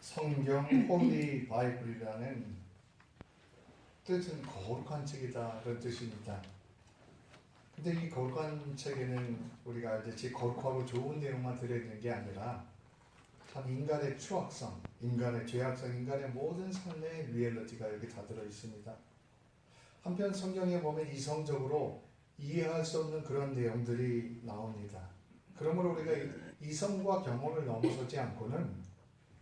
성경 홀리 바이블이라는 뜻은 거룩한 책이다 그런 뜻입니다. 근데 이 거룩한 책에는 우리가 알듯이 거룩하고 좋은 내용만 들어있는 게 아니라 참 인간의 추악성, 인간의 죄악성, 인간의 모든 삶의 리얼리티가 여기 다 들어있습니다. 한편 성경에 보면 이성적으로 이해할 수 없는 그런 내용들이 나옵니다. 그러므로 우리가 이성과 경험을 넘어서지 않고는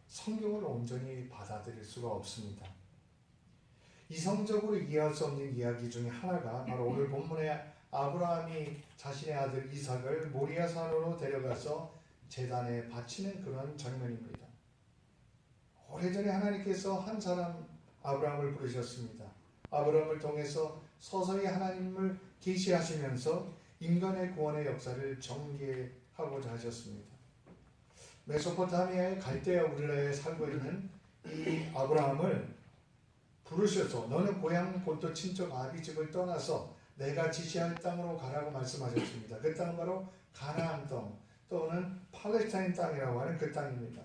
성경을 온전히 받아들일 수가 없습니다. 이성적으로 이해할 수 없는 이야기 중에 하나가 바로 오늘 본문에 아브라함이 자신의 아들 이삭을 모리아 산으로 데려가서 제단에 바치는 그런 장면입니다. 오래전에 하나님께서 한 사람 아브라함을 부르셨습니다. 아브라함을 통해서 서서히 하나님을 계시하시면서 인간의 구원의 역사를 전개하고자 하셨습니다. 메소포타미아의 갈대아 우르라에 살고 있는 이 아브라함을 부르셔서 너는 고향 본토 친척 아비 집을 떠나서 내가 지시할 땅으로 가라고 말씀하셨습니다. 그 땅은 바로 가나안 땅 또는 팔레스타인 땅이라고 하는 그 땅입니다.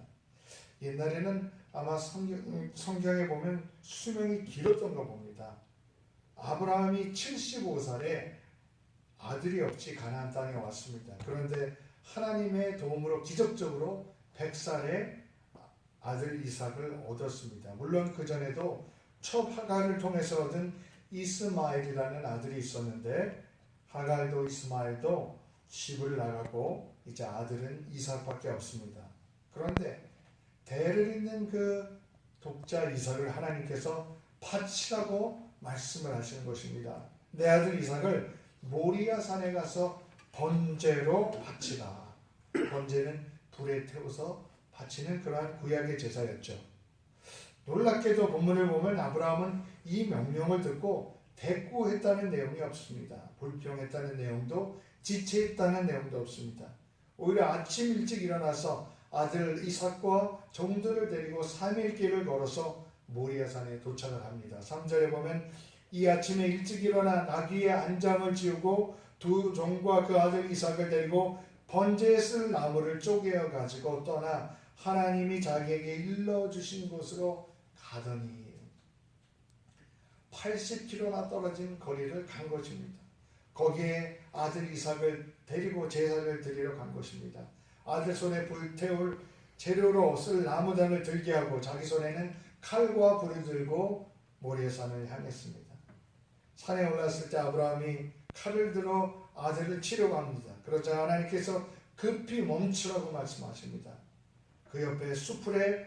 옛날에는 아마 성경에 보면 수명이 길었던가 봅니다. 아브라함이 75살에 아들이 없이 가나안 땅에 왔습니다. 그런데 하나님의 도움으로 기적적으로 100살에 아들 이삭을 얻었습니다. 물론 그 전에도 첫 하갈을 통해서 얻은 이스마엘이라는 아들이 있었는데 하갈도 이스마엘도 집을 나가고 이제 아들은 이삭밖에 없습니다. 그런데 대를 잇는 그 독자 이삭을 하나님께서 바치라고 말씀을 하시는 것입니다. 내 아들 이삭을 모리아 산에 가서 번제로 바치라. 번제는 불에 태워서 바치는 그러한 구약의 제사였죠. 놀랍게도 본문을 보면 아브라함은 이 명령을 듣고 대꾸했다는 내용이 없습니다. 불평했다는 내용도 지체했다는 내용도 없습니다. 오히려 아침 일찍 일어나서 아들 이삭과 종들을 데리고 3일 길을 걸어서 모리아산에 도착을 합니다. 3절에 보면 이 아침에 일찍 일어나 나귀의 안장을 지우고 두 종과 그 아들 이삭을 데리고 번제에 쓸 나무를 쪼개어 가지고 떠나 하나님이 자기에게 일러주신 곳으로 가더니 80km나 떨어진 거리를 간 것입니다. 거기에 아들 이삭을 데리고 제사를 드리러 간 것입니다. 아들 손에 불태울 재료로 쓸 나무단을 들게 하고 자기 손에는 칼과 불을 들고 모리아산을 향했습니다. 산에 올랐을 때 아브라함이 칼을 들어 아들을 치려고 합니다. 그러자 하나님께서 급히 멈추라고 말씀하십니다. 그 옆에 수풀에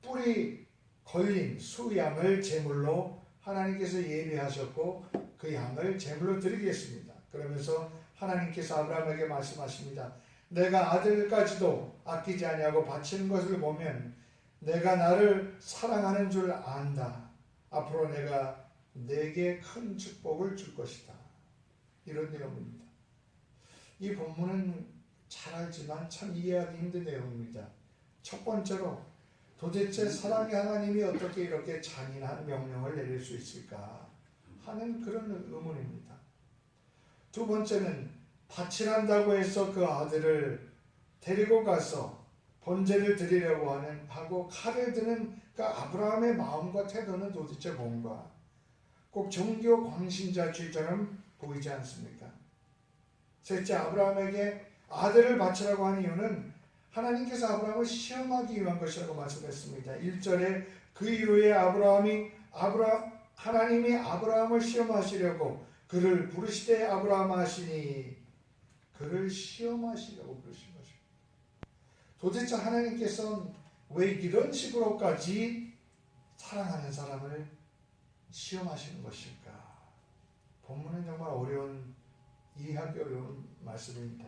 뿔이 걸린 수양을 제물로 하나님께서 예비하셨고 그 양을 제물로 드리겠습니다. 그러면서 하나님께서 아브라함에게 말씀하십니다. 내가 아들까지도 아끼지 아니하고 바치는 것을 보면 내가 나를 사랑하는 줄 안다. 앞으로 내가 내게 큰 축복을 줄 것이다. 이런 내용입니다. 이 본문은 잘 알지만 참 이해하기 힘든 내용입니다. 첫 번째로 도대체 사랑의 하나님이 어떻게 이렇게 잔인한 명령을 내릴 수 있을까 하는 그런 의문입니다. 두 번째는 바치란다고 해서 그 아들을 데리고 가서 번제를 드리려고 하고 칼을 드는 그 아브라함의 마음과 태도는 도대체 뭔가? 꼭 종교 광신자주의처럼 보이지 않습니까? 셋째, 아브라함에게 아들을 바치라고 하는 이유는 하나님께서 아브라함을 시험하기 위한 것이라고 말씀했습니다. 1절에 그 이후에 하나님이 아브라함을 시험하시려고 그를 부르시되 아브라함 하시니 그를 시험하시려고 부르신 것입니다. 도대체 하나님께서는 왜 이런 식으로까지 사랑하는 사람을 시험하시는 것일까? 본문은 정말 이해하기 어려운 말씀입니다.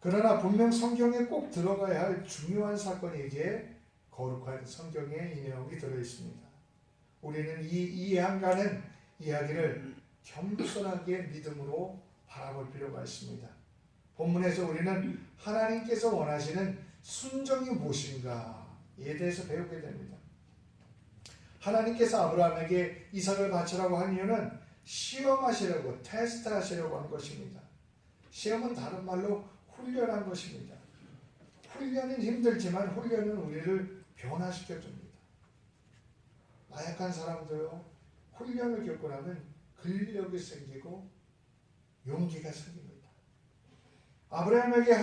그러나 분명 성경에 꼭 들어가야 할 중요한 사건이기에 거룩한 성경에 이 내용이 들어있습니다. 우리는 이 이해한가는 이야기를 겸손하게 믿음으로 바라볼 필요가 있습니다. 본문에서 우리는 하나님께서 원하시는 순종이 무엇인가에 대해서 배우게 됩니다. 하나님께서 아브라함에게 이삭을 바치라고 한 이유는 시험하시려고 테스트하시려고 한 것입니다. 시험은 다른 말로 훈련한 것입니다. 훈련은 힘들지만 훈련은 우리를 변화시켜줍니다. 나약한 사람도요, 훈련을 겪고 나면 근력이 생기고 용기가 생깁니다. 아브라함에게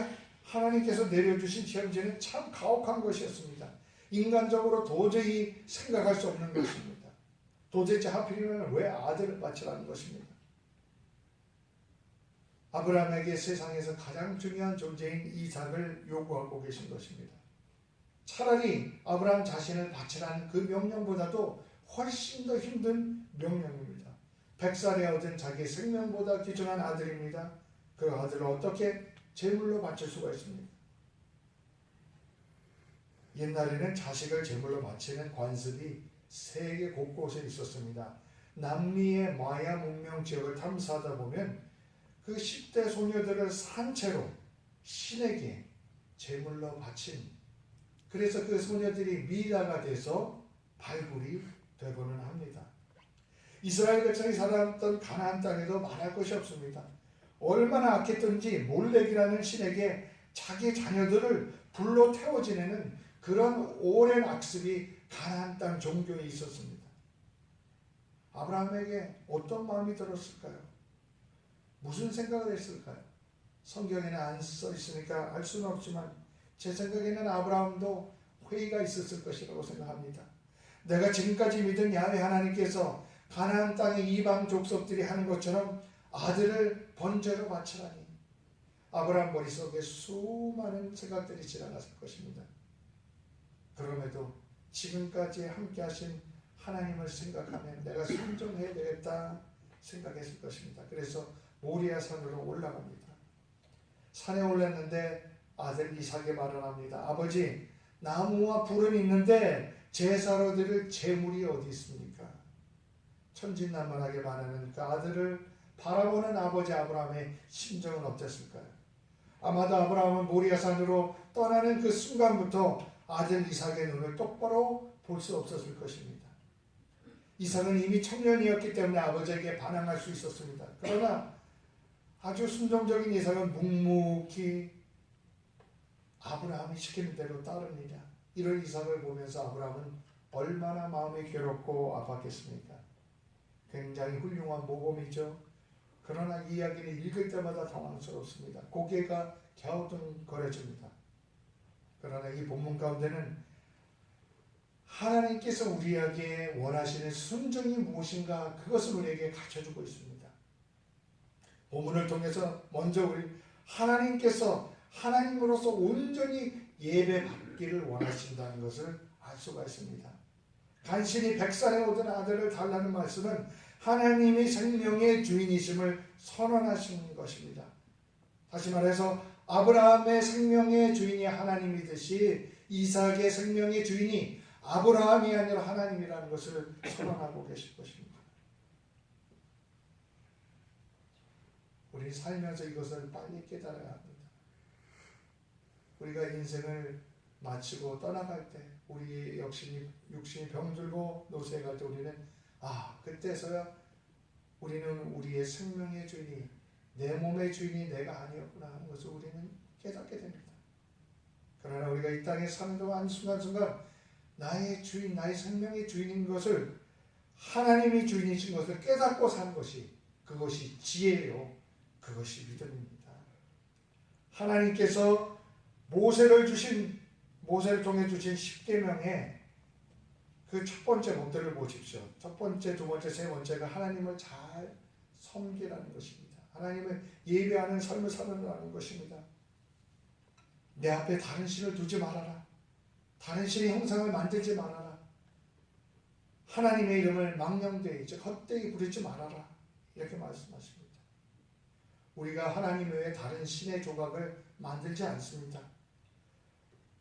하나님께서 내려주신 시험지는 참 가혹한 것이었습니다. 인간적으로 도저히 생각할 수 없는 것입니다. 도대체 하필이면 왜 아들을 바치라는 것입니다. 아브라함에게 세상에서 가장 중요한 존재인 이삭을 요구하고 계신 것입니다. 차라리 아브라함 자신을 바치라는 그 명령보다도 훨씬 더 힘든 명령입니다. 100살에 얻은 자기 생명보다 귀중한 아들입니다. 그 아들을 어떻게 제물로 바칠 수가 있습니까? 옛날에는 자식을 제물로 바치는 관습이 세계 곳곳에 있었습니다. 남미의 마야 문명 지역을 탐사하다 보면 그 10대 소녀들을 산채로 신에게 제물로 바친, 그래서 그 소녀들이 미라가 돼서 발굴이 되고는 합니다. 이스라엘 백성이 살았던 가나안 땅에도 말할 것이 없습니다. 얼마나 악했던지 몰렉이라는 신에게 자기 자녀들을 불로 태워 지내는 그런 오랜 악습이 가나안 땅 종교에 있었습니다. 아브라함에게 어떤 마음이 들었을까요? 무슨 생각을 했을까요? 성경에는 안 써 있으니까 알 수는 없지만 제 생각에는 아브라함도 회의가 있었을 것이라고 생각합니다. 내가 지금까지 믿은 야훼 하나님께서 가나안 땅의 이방 족속들이 하는 것처럼 아들을 번제로 바치라니. 아브라함 머릿속에 수많은 생각들이 지나갔을 것입니다. 그럼에도 지금까지 함께 하신 하나님을 생각하면 내가 순종해야 되겠다 생각했을 것입니다. 그래서 모리아 산으로 올라갑니다. 산에 올랐는데 아들 이삭이 말을 합니다. 아버지, 나무와 불은 있는데 제사로 드릴 제물이 어디 있습니까? 천진난만하게 말하는 그 아들을 바라보는 아버지 아브라함의 심정은 어땠을까요? 아마도 아브라함은 모리아 산으로 떠나는 그 순간부터 아들 이삭의 눈을 똑바로 볼 수 없었을 것입니다. 이삭은 이미 청년이었기 때문에 아버지에게 반항할 수 있었습니다. 그러나 아주 순종적인 이삭은 묵묵히 아브라함이 시키는 대로 따릅니다. 이런 이삭을 보면서 아브라함은 얼마나 마음이 괴롭고 아팠겠습니까? 굉장히 훌륭한 모범이죠. 그러나 이야기를 읽을 때마다 당황스럽습니다. 고개가 갸우뚱거려집니다. 그러나 이 본문 가운데는 하나님께서 우리에게 원하시는 순종이 무엇인가 그것을 우리에게 가르쳐주고 있습니다. 본문을 통해서 먼저 우리 하나님께서 하나님으로서 온전히 예배받기를 원하신다는 것을 알 수가 있습니다. 간신히 100살에 얻은 아들을 달라는 말씀은 하나님이 생명의 주인이심을 선언하신 것입니다. 다시 말해서 아브라함의 생명의 주인이 하나님이듯이 이삭의 생명의 주인이 아브라함이 아니라 하나님이라는 것을 선언하고 계실 것입니다. 우리 살면서 이것을 빨리 깨달아야 합니다. 우리가 인생을 마치고 떠나갈 때 우리 육신이 병들고 노쇠갈 때 우리는 그때서야 우리는 우리의 생명의 주인이 내 몸의 주인이 내가 아니었구나 하는 것을 우리는 깨닫게 됩니다. 그러나 우리가 이 땅에 사는 동안 순간순간 나의 주인, 나의 생명의 주인인 것을 하나님이 주인이신 것을 깨닫고 사는 것이 그것이 지혜요. 그것이 믿음입니다. 하나님께서 모세를 통해 주신 10계명의 그 첫 번째 목표를 보십시오. 첫 번째, 두 번째, 세 번째가 하나님을 잘 섬기라는 것입니다. 하나님을 예배하는 삶을 살아가는 것입니다. 내 앞에 다른 신을 두지 말아라. 다른 신의 형상을 만들지 말아라. 하나님의 이름을 망령되이 즉 헛되이 부르지 말아라. 이렇게 말씀하십니다. 우리가 하나님 외에 다른 신의 조각을 만들지 않습니다.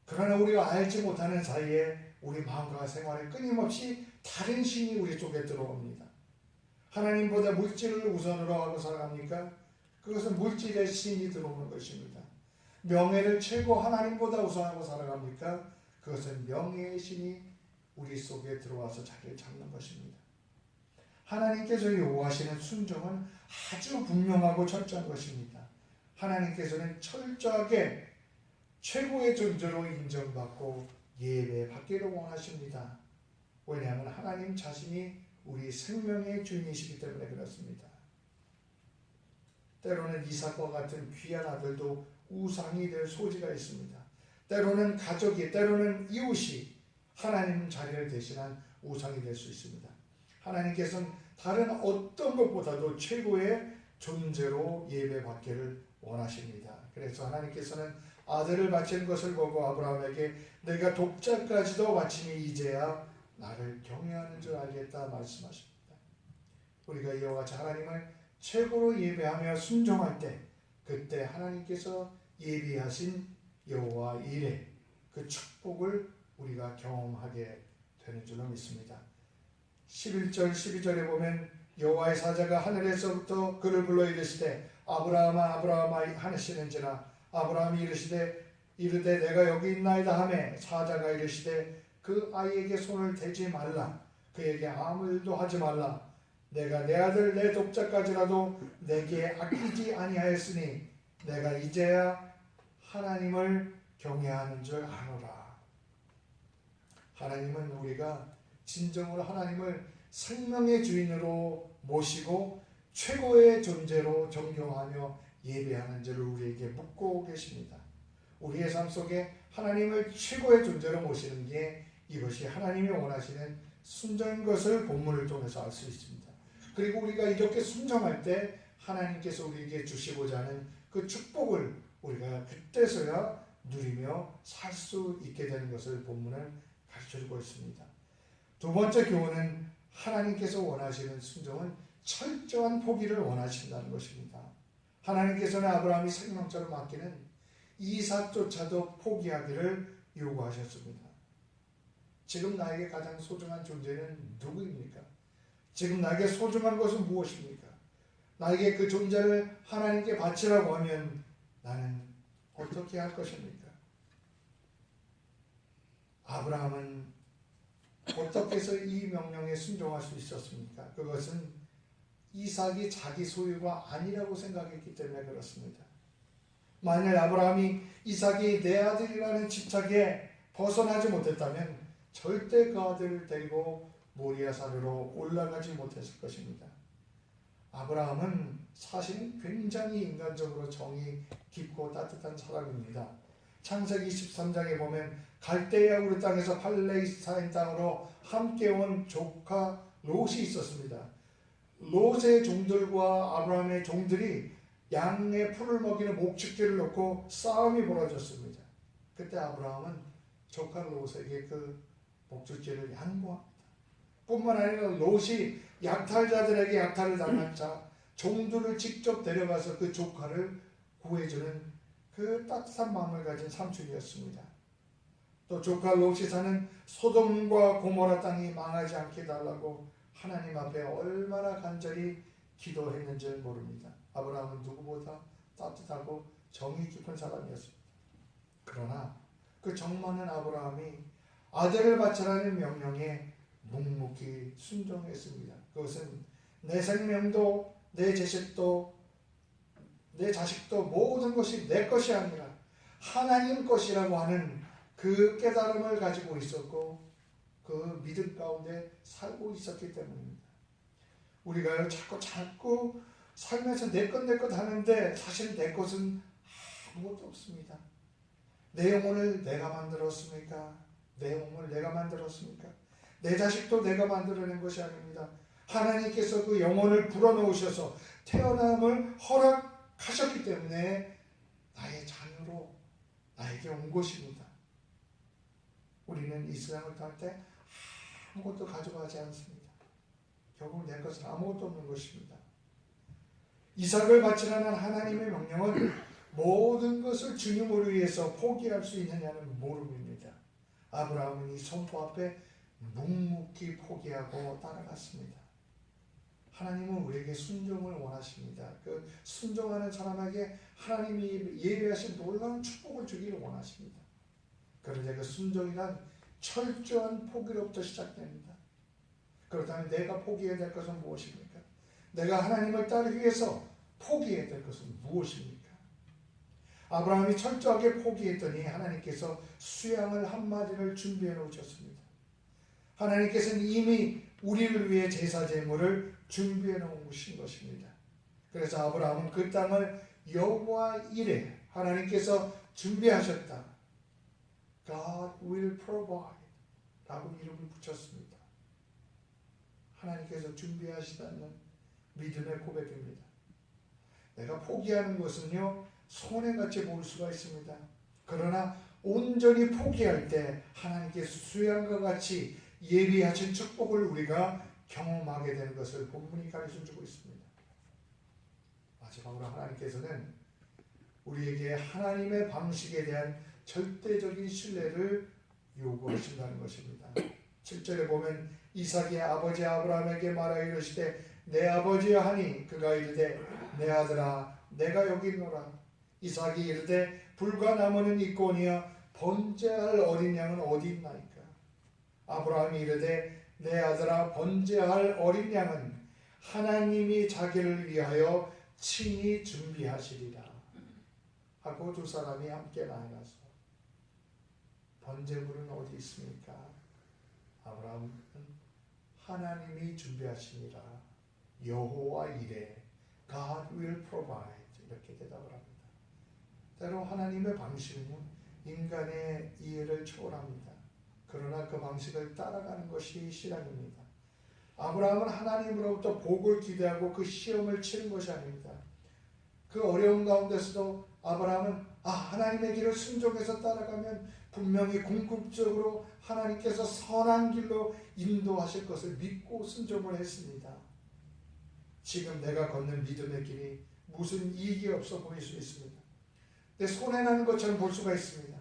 그러나 우리가 알지 못하는 사이에 우리 마음과 생활에 끊임없이 다른 신이 우리 쪽에 들어옵니다. 하나님보다 물질을 우선으로 하고 살아갑니까? 그것은 물질의 신이 들어오는 것입니다. 명예를 최고 하나님보다 우선하고 살아갑니까? 그것은 명예의 신이 우리 속에 들어와서 자리를 잡는 것입니다. 하나님께서 요구하시는 순종은 아주 분명하고 철저한 것입니다. 하나님께서는 철저하게 최고의 존재로 인정받고 예배 받기를 원하십니다. 왜냐하면 하나님 자신이 우리 생명의 주인이시기 때문에 그렇습니다. 때로는 이삭과 같은 귀한 아들도 우상이 될 소지가 있습니다. 때로는 가족이, 때로는 이웃이 하나님 자리를 대신한 우상이 될 수 있습니다. 하나님께서는 다른 어떤 것보다도 최고의 존재로 예배받기를 원하십니다. 그래서 하나님께서는 아들을 바치는 것을 보고 아브라함에게 내가 독자까지도 바치니 이제야 나를 경외하는 줄 알겠다 말씀하십니다. 우리가 이와 같이 하나님을 최고로 예배하며 순종할 때 그때 하나님께서 예비하신 여호와 일의 그 축복을 우리가 경험하게 되는 줄로 믿습니다. 11절 12절에 보면 여호와의 사자가 하늘에서부터 그를 불러 이르시되 아브라함아 아브라함아 하시는지라 아브라함이 이르되 내가 여기 있나이다 하매 사자가 이르시되 그 아이에게 손을 대지 말라 그에게 아무 일도 하지 말라 내가 내 아들 내 독자까지라도 내게 아끼지 아니하였으니 내가 이제야 하나님을 경외하는 줄 아노라. 하나님은 우리가 진정으로 하나님을 생명의 주인으로 모시고 최고의 존재로 존경하며 예배하는 줄을 우리에게 묻고 계십니다. 우리의 삶 속에 하나님을 최고의 존재로 모시는 게 이것이 하나님이 원하시는 순종인 것을 본문을 통해서 알 수 있습니다. 그리고 우리가 이렇게 순종할 때 하나님께서 우리에게 주시고자 하는 그 축복을 우리가 그때서야 누리며 살 수 있게 되는 것을 본문은 가르쳐주고 있습니다. 두 번째 교훈은 하나님께서 원하시는 순종은 철저한 포기를 원하신다는 것입니다. 하나님께서는 아브라함이 생명처럼 맡기는 이삭조차도 포기하기를 요구하셨습니다. 지금 나에게 가장 소중한 존재는 누구입니까? 지금 나에게 소중한 것은 무엇입니까? 나에게 그 존재를 하나님께 바치라고 하면 나는 어떻게 할 것입니까? 아브라함은 어떻게 해서 이 명령에 순종할 수 있었습니까? 그것은 이삭이 자기 소유가 아니라고 생각했기 때문에 그렇습니다. 만약 아브라함이 이삭이 내 아들이라는 집착에 벗어나지 못했다면 절대 그 아들을 데리고 모리아산으로 올라가지 못했을 것입니다. 아브라함은 사실은 굉장히 인간적으로 정이 깊고 따뜻한 사람입니다. 창세기 13장에 보면 갈대아 우르 땅에서 팔레스타인 땅으로 함께 온 조카 롯이 있었습니다. 롯의 종들과 아브라함의 종들이 양의 풀을 먹이는 목축제를 놓고 싸움이 벌어졌습니다. 그때 아브라함은 조카 롯에게 그 목축제를 양보합니다. 뿐만 아니라 롯이 약탈자들에게 약탈을 당한 자 종들을 직접 데려가서 그 조카를 구해주는 그 따뜻한 마음을 가진 삼촌이었습니다. 또 조카 롯이 사는 소돔과 고모라 땅이 망하지 않게 해달라고 하나님 앞에 얼마나 간절히 기도했는지 모릅니다. 아브라함은 누구보다 따뜻하고 정이 깊은 사람이었습니다. 그러나 그 정 많은 아브라함이 아들을 바치라는 명령에 묵묵히 순종했습니다. 그것은 내 생명도 내 자식도 모든 것이 내 것이 아니라 하나님 것이라고 하는 그 깨달음을 가지고 있었고 그 믿음 가운데 살고 있었기 때문입니다. 우리가 자꾸 살면서 내 것 하는데 사실 내 것은 아무것도 없습니다. 내 영혼을 내가 만들었습니까? 내 몸을 내가 만들었습니까? 내 자식도 내가 만들어낸 것이 아닙니다. 하나님께서 그 영혼을 불어넣으셔서 태어남을 허락하셨기 때문에 나의 자녀로 나에게 온 것입니다. 우리는 이 세상을 살 때 아무것도 가져가지 않습니다. 결국 내 것은 아무것도 없는 것입니다. 이삭을 바치라는 하나님의 명령은 모든 것을 주님을 위해서 포기할 수 있느냐는 모릅니다. 아브라함은 이 선포 앞에 묵묵히 포기하고 따라갔습니다. 하나님은 우리에게 순종을 원하십니다. 그 순종하는 사람에게 하나님이 예배하신 놀라운 축복을 주기를 원하십니다. 그런데 그 순종이란 철저한 포기로부터 시작됩니다. 그렇다면 내가 포기해야 될 것은 무엇입니까? 내가 하나님을 따르기 위해서 포기해야 될 것은 무엇입니까? 아브라함이 철저하게 포기했더니 하나님께서 수양을 한 마리를 준비해 놓으셨습니다. 하나님께서는 이미 우리를 위해 제사 제물을 준비해 놓으신 것입니다. 그래서 아브라함은 그 땅을 여호와 이레, 하나님께서 준비하셨다, God will provide 라고 이름을 붙였습니다. 하나님께서 준비하시다는 믿음의 고백입니다. 내가 포기하는 것은요, 손해같이 보일 수가 있습니다. 그러나 온전히 포기할 때 하나님께서 수양과 같이 예비하신 축복을 우리가 경험하게 되는 것을 본문이 가르쳐주고 있습니다. 마지막으로 하나님께서는 우리에게 하나님의 방식에 대한 절대적인 신뢰를 요구하신다는 것입니다. 7절에 보면 이삭이 아버지 아브라함에게 말하여 이르시되 내 아버지여 하니 그가 이르되 내 아들아 내가 여기 있노라. 이삭이 이르되 불과 나무는 있거니와 번제할 어린 양은 어디 있나이까. 아브라함이 이르되 내 아들아 번제할 어린 양은 하나님이 자기를 위하여 친히 준비하시리라 하고 두 사람이 함께 나아가서 번제물은 어디 있습니까? 아브라함은 하나님이 준비하시니라 여호와 이레 God will provide 이렇게 대답을 합니다. 때로 하나님의 방식은 인간의 이해를 초월합니다. 그러나 그 방식을 따라가는 것이 신앙입니다. 아브라함은 하나님으로부터 복을 기대하고 그 시험을 치는 것이 아닙니다. 그 어려운 가운데서도 아브라함은 하나님의 길을 순종해서 따라가면 분명히 궁극적으로 하나님께서 선한 길로 인도하실 것을 믿고 순종을 했습니다. 지금 내가 걷는 믿음의 길이 무슨 이익이 없어 보일 수 있습니다. 내 손해나는 것처럼 볼 수가 있습니다.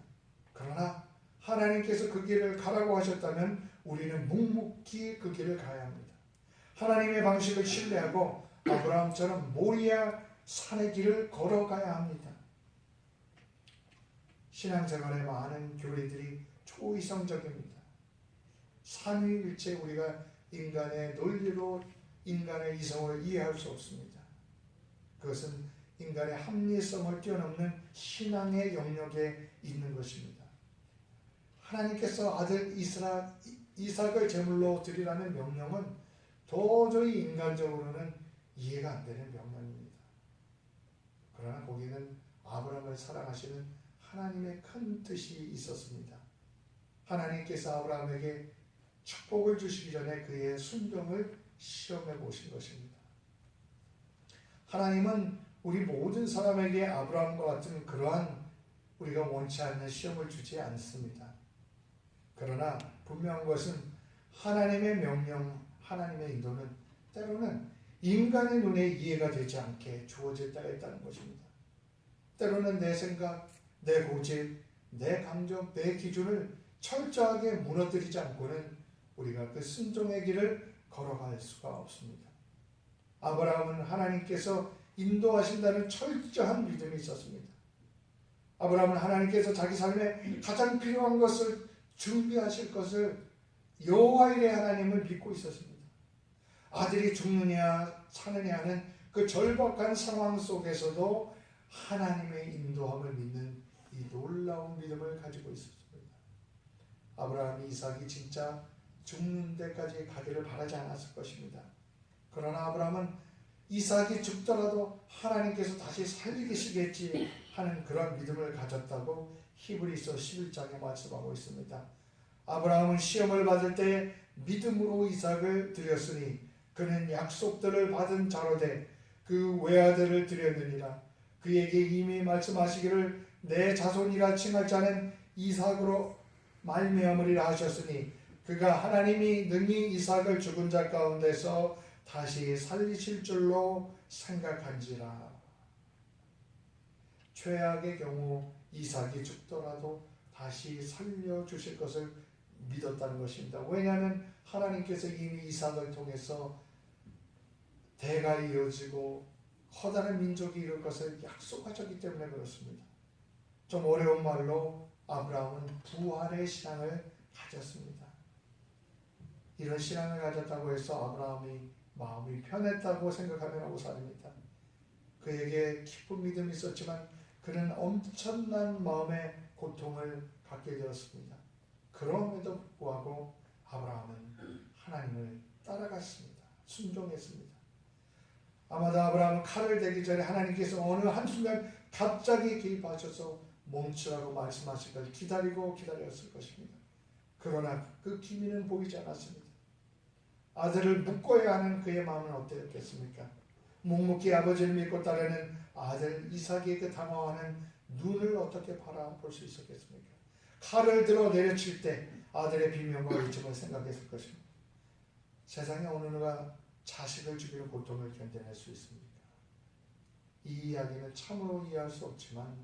그러나 하나님께서 그 길을 가라고 하셨다면 우리는 묵묵히 그 길을 가야 합니다. 하나님의 방식을 신뢰하고 아브라함처럼 모리아 산의 길을 걸어가야 합니다. 신앙생활의 많은 교리들이 초이성적입니다. 삼위일체 우리가 인간의 논리로 인간의 이성을 이해할 수 없습니다. 그것은 인간의 합리성을 뛰어넘는 신앙의 영역에 있는 것입니다. 하나님께서 아들 이삭을 제물로 드리라는 명령은 도저히 인간적으로는 이해가 안 되는 명령입니다. 그러나 거기는 아브라함을 사랑하시는 하나님의 큰 뜻이 있었습니다. 하나님께서 아브라함에게 축복을 주시기 전에 그의 순종을 시험해 보신 것입니다. 하나님은 우리 모든 사람에게 아브라함과 같은 그러한 우리가 원치 않는 시험을 주지 않습니다. 그러나 분명한 것은 하나님의 명령, 하나님의 인도는 때로는 인간의 눈에 이해가 되지 않게 주어질 때가 있다는 것입니다. 때로는 내 생각, 내 고집, 내 감정, 내 기준을 철저하게 무너뜨리지 않고는 우리가 그 순종의 길을 걸어갈 수가 없습니다. 아브라함은 하나님께서 인도하신다는 철저한 믿음이 있었습니다. 아브라함은 하나님께서 자기 삶에 가장 필요한 것을 준비하실 것을 여호와 이레 하나님을 믿고 있었습니다. 아들이 죽느냐 사느냐 하는 그 절박한 상황 속에서도 하나님의 인도함을 믿는 이 놀라운 믿음을 가지고 있었습니다. 아브라함이 이삭이 진짜 죽는 데까지 가기를 바라지 않았을 것입니다. 그러나 아브라함은 이삭이 죽더라도 하나님께서 다시 살리시겠지 하는 그런 믿음을 가졌다고 히브리서 11장에 말씀하고 있습니다. 아브라함은 시험을 받을 때 믿음으로 이삭을 드렸으니 그는 약속들을 받은 자로되 그 외아들을 드렸느니라. 그에게 이미 말씀하시기를 내 자손이라 칭할 자는 이삭으로 말미암으리라 하셨으니 그가 하나님이 능히 이삭을 죽은 자 가운데서 다시 살리실 줄로 생각한지라. 최악의 경우 이삭이 죽더라도 다시 살려주실 것을 믿었다는 것입니다. 왜냐하면 하나님께서 이미 이삭을 통해서 대가 이어지고 커다란 민족이 이룰 것을 약속하셨기 때문에 그렇습니다. 좀 어려운 말로 아브라함은 부활의 신앙을 가졌습니다. 이런 신앙을 가졌다고 해서 아브라함이 마음이 편했다고 생각하면 오산입니다. 그에게 깊은 믿음이 있었지만 그는 엄청난 마음의 고통을 갖게 되었습니다. 그럼에도 불구하고 아브라함은 하나님을 따라갔습니다. 순종했습니다. 아마도 아브라함은 칼을 대기 전에 하나님께서 어느 한순간 갑자기 개입하셔서 멈추라고 말씀하실 걸 기다렸을 것입니다. 그러나 그 기미는 보이지 않았습니다. 아들을 묶어야 하는 그의 마음은 어땠겠습니까? 묵묵히 아버지를 믿고 따르는 아들 이삭의 그 당황하는 눈을 어떻게 바라볼 수 있었겠습니까? 칼을 들어 내려칠 때 아들의 비명과 외침을 생각했을 것입니다. 세상에 어느 누가 자식을 죽이는 고통을 견뎌낼 수 있습니까? 이 이야기는 참으로 이해할 수 없지만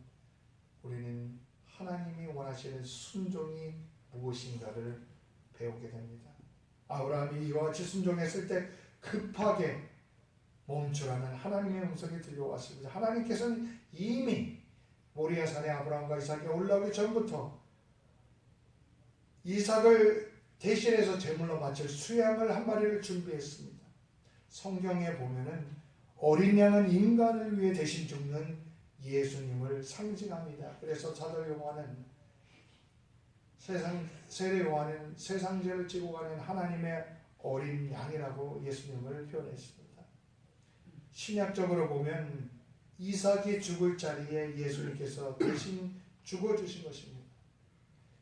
우리는 하나님이 원하시는 순종이 무엇인가를 배우게 됩니다. 아브라함이 이와 같이 순종했을 때 급하게 멈추라는 하나님의 음성이 들려왔습니다. 하나님께서는 이미 모리아산에 아브라함과 이삭이 올라오기 전부터 이삭을 대신해서 제물로 바칠 수양을 한 마리를 준비했습니다. 성경에 보면은 어린 양은 인간을 위해 대신 죽는 예수님을 상징합니다. 그래서 사도 요한은 세례 요한은 세상죄를 지고 가는 하나님의 어린 양이라고 예수님을 표현했습니다. 신약적으로 보면 이삭이 죽을 자리에 예수님께서 대신 죽어주신 것입니다.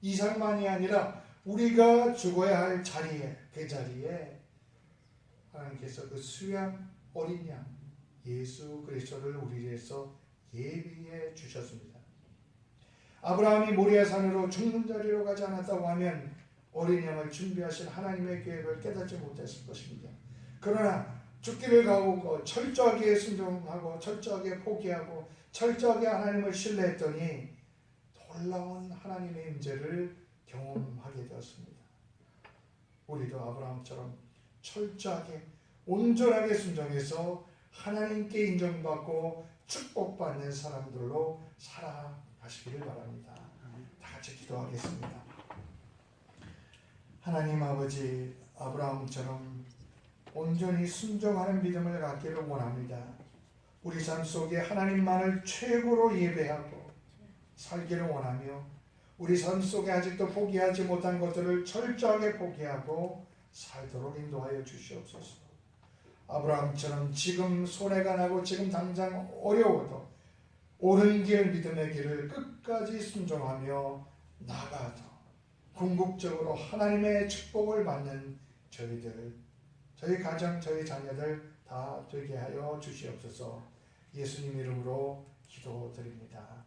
이삭만이 아니라 우리가 죽어야 할 자리에, 그 자리에 하나님께서 그 수양 어린 양 예수 그리스도를 우리 위해서 예비해 주셨습니다. 아브라함이 모리아산으로 죽는 자리로 가지 않았다고 하면 어린 양을 준비하신 하나님의 계획을 깨닫지 못했을 것입니다. 그러나 죽기를 가오고 철저하게 순종하고 철저하게 포기하고 철저하게 하나님을 신뢰했더니 놀라운 하나님의 임재를 경험하게 되었습니다. 우리도 아브라함처럼 철저하게 온전하게 순종해서 하나님께 인정받고 축복받는 사람들로 살아가시기를 바랍니다. 다 같이 기도하겠습니다. 하나님 아버지, 아브라함처럼 온전히 순종하는 믿음을 갖기를 원합니다. 우리 삶 속에 하나님만을 최고로 예배하고 살기를 원하며 우리 삶 속에 아직도 포기하지 못한 것들을 철저하게 포기하고 살도록 인도하여 주시옵소서. 아브라함처럼 지금 손해가 나고 지금 당장 어려워도 옳은 길 믿음의 길을 끝까지 순종하며 나아가도 궁극적으로 하나님의 축복을 받는 저희들, 저희 가정, 저희 자녀들 다 되게 하여 주시옵소서. 예수님 이름으로 기도드립니다.